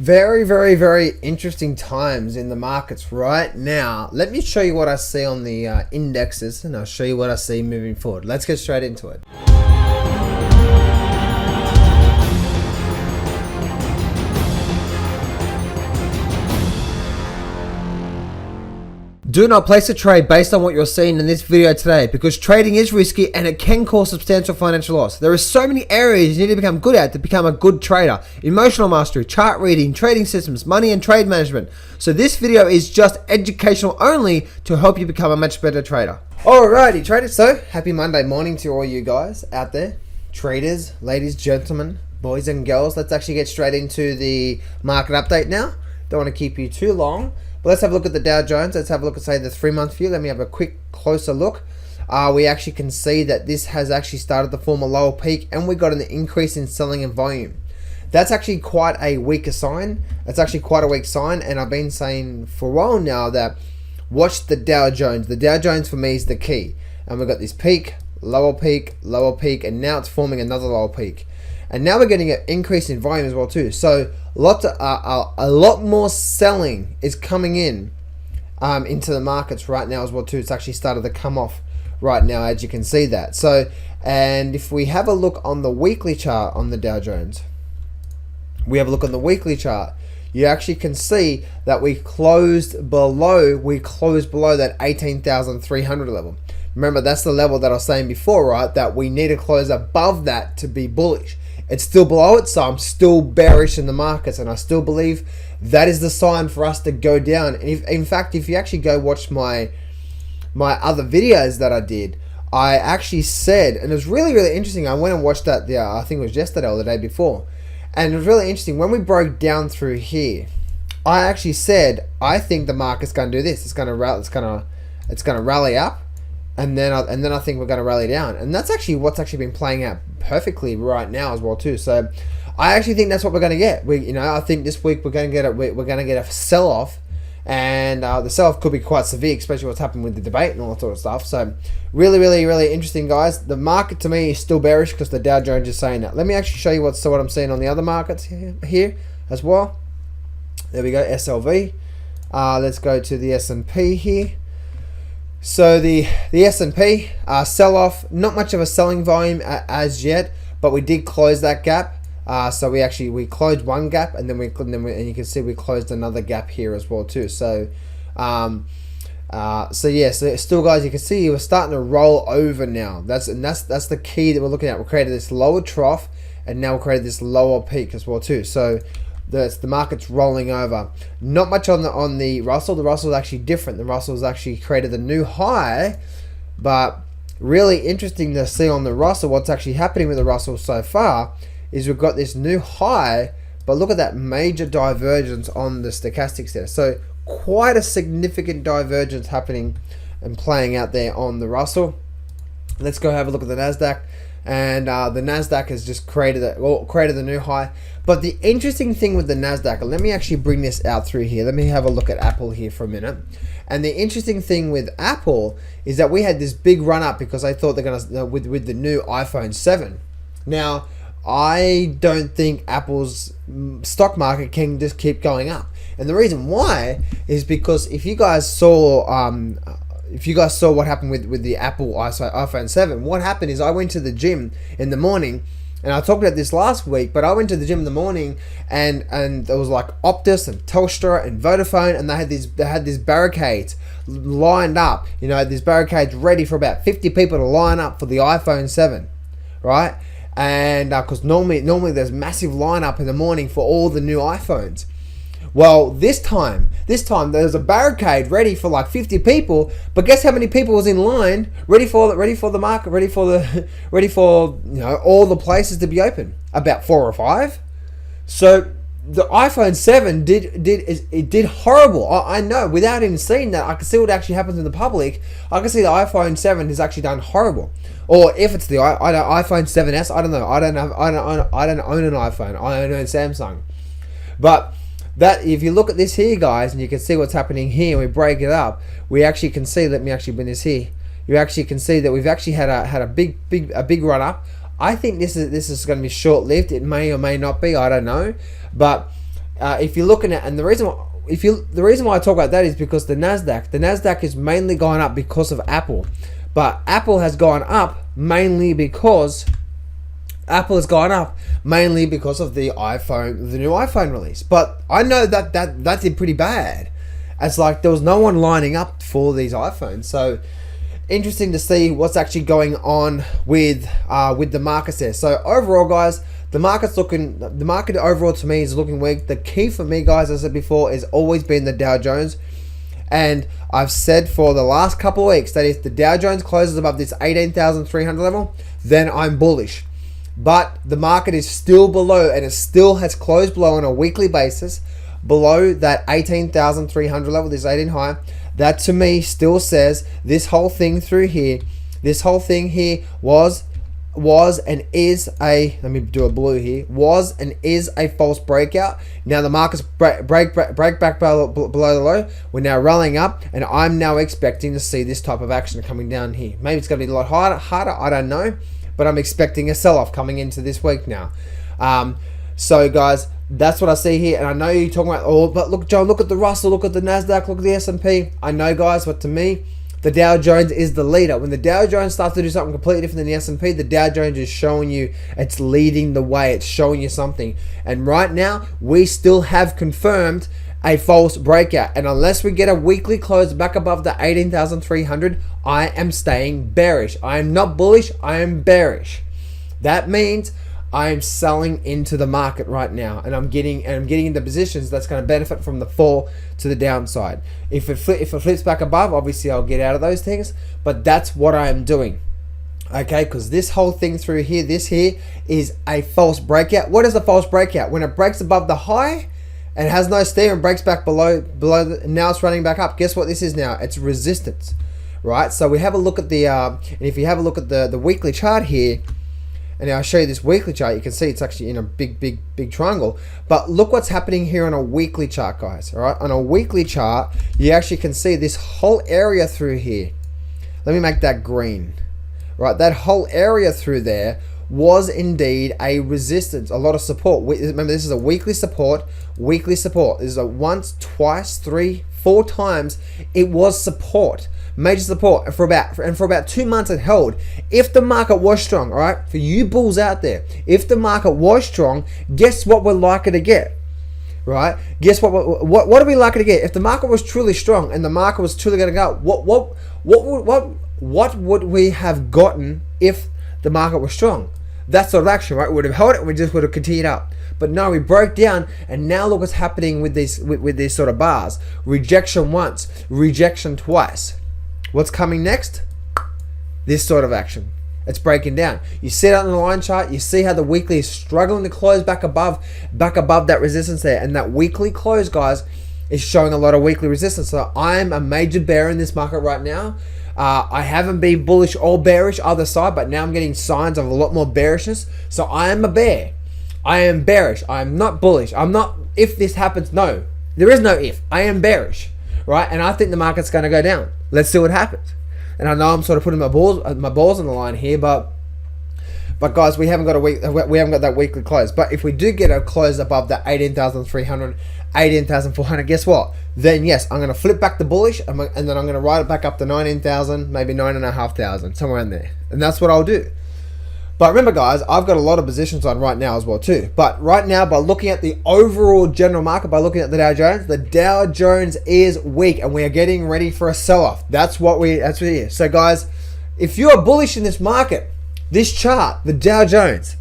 Very, very, very interesting times in the markets right now. Let me show you what I see on the indexes, and I'll show you what I see moving forward. Let's get straight into it. Do not place a trade based on what you're seeing in this video today, because trading is risky and it can cause substantial financial loss. There are so many areas you need to become good at to become a good trader. Emotional mastery, chart reading, trading systems, money and trade management. So this video is just educational only to help you become a much better trader. Alrighty traders, so happy Monday morning to all you guys out there. Traders, ladies, gentlemen, boys and girls. Let's actually get straight into the market update now. Don't want to keep you too long. But let's have a look at the Dow Jones. Let's have a look at, say, the 3-month view. Let me have a quick, closer look. We actually can see that this has actually started to form a lower peak, and we got an increase in selling and volume. That's actually quite a weaker sign. It's actually quite a weak sign, and I've been saying for a while now that watch the Dow Jones. The Dow Jones for me is the key. And we've got this peak, lower peak, and now it's forming another lower peak. And now we're getting an increase in volume as well too. So a lot more selling is coming in into the markets right now as well too. It's actually started to come off right now, as you can see that. So, and if we have a look on the weekly chart on the Dow Jones, you actually can see that we closed below that 18,300 level. Remember, that's the level that I was saying before, right? That we need to close above that to be bullish. It's still below it, so I'm still bearish in the markets, and I still believe that is the sign for us to go down. And in fact, if you actually go watch my other videos that I did, I actually said, and it was really, really interesting. I went and watched that, I think it was yesterday or the day before, and it was really interesting. When we broke down through here, I actually said, I think the market's going to do this. It's going to rally up. And then I think we're going to rally down, and that's actually what's actually been playing out perfectly right now as well too. So I actually think that's what we're going to get. I think this week we're going to get a sell-off, and the sell-off could be quite severe, especially what's happened with the debate and all that sort of stuff. So really, really, really interesting, guys. The market to me is still bearish because the Dow Jones is saying that. Let me actually show you what I'm seeing on the other markets here as well. There we go, SLV. Let's go to the S&P here. So the S&P sell-off, not much of a selling volume as yet, but we did close that gap. So we closed one gap, and then you can see we closed another gap here as well too. So so still, guys, you can see we're starting to roll over now. That's the key that we're looking at. We created this lower trough, and now we created this lower peak as well too. So the market's rolling over. Not much on the Russell. The Russell is actually different. The Russell has actually created a new high, but really interesting to see on the Russell. What's actually happening with the Russell so far is we've got this new high, but look at that major divergence on the stochastics there. So quite a significant divergence happening and playing out there on the Russell. Let's go have a look at the Nasdaq. And the Nasdaq has just created a new high. But the interesting thing with the Nasdaq, let me actually bring this out through here. Let me have a look at Apple here for a minute. And the interesting thing with Apple is that we had this big run up because I thought they're gonna with the new iPhone 7. Now, I don't think Apple's stock market can just keep going up. And the reason why is because if you guys saw what happened with the Apple iPhone 7, what happened is I went to the gym in the morning, and I talked about this last week, but I went to the gym in the morning, and there was like Optus and Telstra and Vodafone, and they had these barricades lined up. These barricades ready for about 50 people to line up for the iPhone 7, right? And because normally there's massive lineup in the morning for all the new iPhones. Well, this time there's a barricade ready for like 50 people, but guess how many people was in line ready for the market, ready for all the places to be open? About 4 or 5. So the iPhone 7 did horrible. I know, without even seeing that, I can see what actually happens in the public. I can see the iPhone 7 has actually done horrible. Or if it's the iPhone 7s, I don't know. I don't own an iPhone. I own a Samsung. But that, if you look at this here, guys, and you can see what's happening here, and we break it up, we actually can see. Let me actually bring this here. You actually can see that we've actually had a big run up. I think this is going to be short lived. It may or may not be. I don't know, but if you're looking at, and the reason why I talk about that is because the Nasdaq is mainly gone up because of Apple, but Apple has gone up mainly because of the iPhone, the new iPhone release. But I know that did pretty bad. It's like there was no one lining up for these iPhones. So interesting to see what's actually going on with the markets there. So overall, guys, the market overall to me is looking weak. The key for me, guys, as I said before, has always been the Dow Jones. And I've said for the last couple of weeks that if the Dow Jones closes above this 18,300 level, then I'm bullish. But the market is still below, and it still has closed below on a weekly basis, below that 18,300 level, this 18 high. That to me still says this whole thing here was and is a, let me do a blue here, was and is a false breakout. Now the market's break back below the low. We're now rallying up, and I'm now expecting to see this type of action coming down here. Maybe it's going to be a lot harder, I don't know, but I'm expecting a sell-off coming into this week now. So guys, that's what I see here. And I know you're talking about, oh, but look, John, look at the Russell, look at the Nasdaq, look at the S&P. I know, guys, but to me, the Dow Jones is the leader. When the Dow Jones starts to do something completely different than the S&P, the Dow Jones is showing you, it's leading the way. It's showing you something. And right now, we still have confirmed a false breakout. And unless we get a weekly close back above the 18,300, I am staying bearish. I am not bullish, I am bearish. That means I am selling into the market right now, and I'm getting into positions that's going to benefit from the fall to the downside. If it flips back above, obviously I'll get out of those things, but that's what I am doing. Okay, because this whole thing through here, this here is a false breakout. What is a false breakout? When it breaks above the high and has no steer and breaks back below now it's running back up. Guess what this is now? It's resistance, right? So we have a look at the and if you have a look at the weekly chart here, and I'll show you this weekly chart, you can see it's actually in a big triangle. But look what's happening here on a weekly chart, guys. All right, on a weekly chart, you actually can see this whole area through here. Let me make that green. Right, that whole area through there was indeed a resistance, a lot of support. Remember, this is a weekly support. This is a once, twice, 3, 4 times. It was support. Major support, and for about 2 months it held. If the market was strong, all right, for you bulls out there, if the market was strong, guess what we're likely to get, right? Guess what are we likely to get if the market was truly strong and the market was truly going to go? What would we have gotten if the market was strong? That sort of action, right? We would have held it and we just would have continued up. But no, we broke down, and now look what's happening with these sort of bars. Rejection once, rejection twice. What's coming next? This sort of action. It's breaking down. You see it on the line chart. You see how the weekly is struggling to close back above that resistance there. And that weekly close, guys, is showing a lot of weekly resistance. So I'm a major bear in this market right now. I haven't been bullish or bearish either side, but now I'm getting signs of a lot more bearishness. So I am a bear. I am bearish. I am not bullish. I'm not, if this happens, no. There is no if. I am bearish, right? And I think the market's going to go down. Let's see what happens. And I know I'm sort of putting my balls on the line here, but guys, we haven't got that weekly close. But if we do get a close above that 18,300, 18,400, guess what? Then yes, I'm going to flip back to bullish, and then I'm going to ride it back up to 19,000, maybe 9,500, somewhere in there. And that's what I'll do. But remember, guys, I've got a lot of positions on right now as well too. But right now, by looking at the overall general market, by looking at the Dow Jones is weak, and we are getting ready for a sell-off. That's what it is. So guys, if you are bullish in this market, this chart, the Dow Jones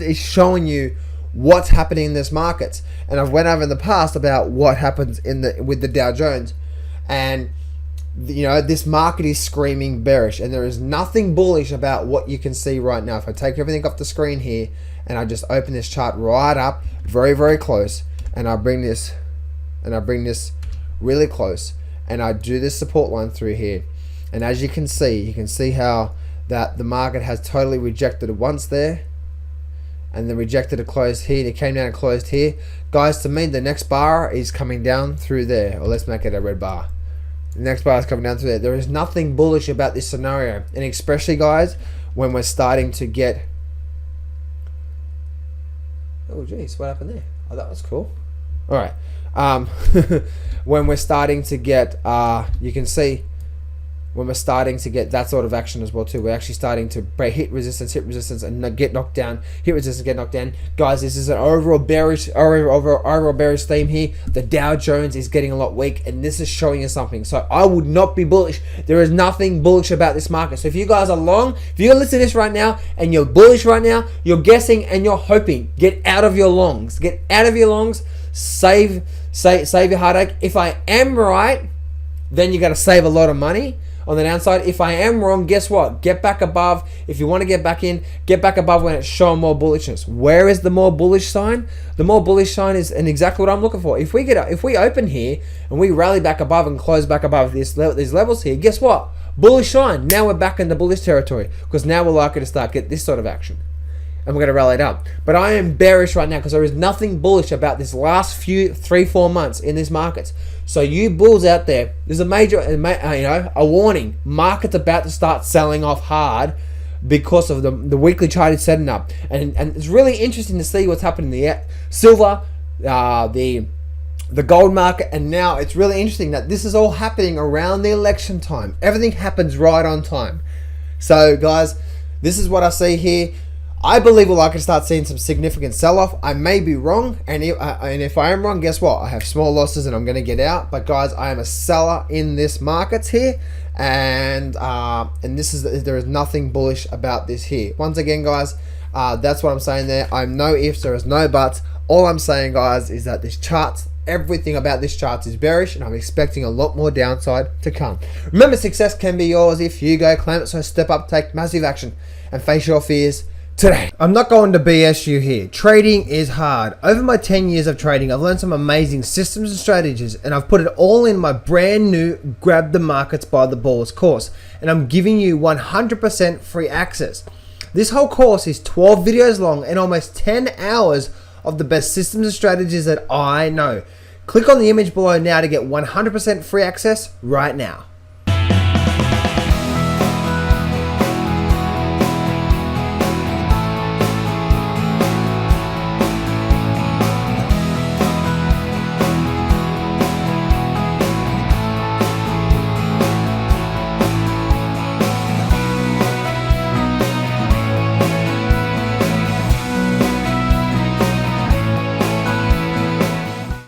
is showing you what's happening in this market. And I've went over in the past about what happens with the Dow Jones, and you know, this market is screaming bearish, and there is nothing bullish about what you can see right now. If I take everything off the screen here and I just open this chart right up very close, and I bring this really close, and I do this support line through here, and as you can see how that the market has totally rejected it once there, and then rejected a close here, and it came down and closed here. Guys, to me, the next bar is coming down through there, or let's make it a red bar. The next bar is coming down through there. There is nothing bullish about this scenario, and especially, guys, when we're starting to get... Oh geez, what happened there? Oh, that was cool. All right. When we're starting to get, you can see when we're starting to get that sort of action as well too. We're actually starting to hit resistance, and get knocked down. Hit resistance, get knocked down. Guys, this is an overall bearish theme here. The Dow Jones is getting a lot weak, and this is showing us something. So I would not be bullish. There is nothing bullish about this market. So if you guys are long, if you're listening to this right now and you're bullish right now, you're guessing and you're hoping, get out of your longs. Get out of your longs. Save your heartache. If I am right, then you got to save a lot of money on the downside. If I am wrong, guess what? Get back above. If you want to get back in, get back above when it's showing more bullishness. Where is the more bullish sign? The more bullish sign is, and exactly what I'm looking for. If we open here and we rally back above and close back above these levels here, guess what? Bullish sign. Now we're back in the bullish territory, because now we're likely to start get this sort of action. And we're going to rally it up. But I am bearish right now because there is nothing bullish about this last few 3-4 months in these markets. So you bulls out there, there's a major, a warning. Market's about to start selling off hard because of the weekly chart is setting up. And it's really interesting to see what's happening in the silver, the gold market, and now it's really interesting that this is all happening around the election time. Everything happens right on time. So guys, this is what I see here. I believe we're likely to start seeing some significant sell-off. I may be wrong, and if I am wrong, guess what? I have small losses and I'm going to get out. But guys, I am a seller in this market here, and there is nothing bullish about this here. Once again, guys, that's what I'm saying there. I'm no ifs, there is no buts. All I'm saying, guys, is that this chart, everything about this chart is bearish, and I'm expecting a lot more downside to come. Remember, success can be yours if you go claim it. So step up, take massive action, and face your fears today. I'm not going to BS you here. Trading is hard. Over my 10 years of trading, I've learned some amazing systems and strategies, and I've put it all in my brand new Grab the Markets by the Balls course, and I'm giving you 100% free access. This whole course is 12 videos long and almost 10 hours of the best systems and strategies that I know. Click on the image below now to get 100% free access right now.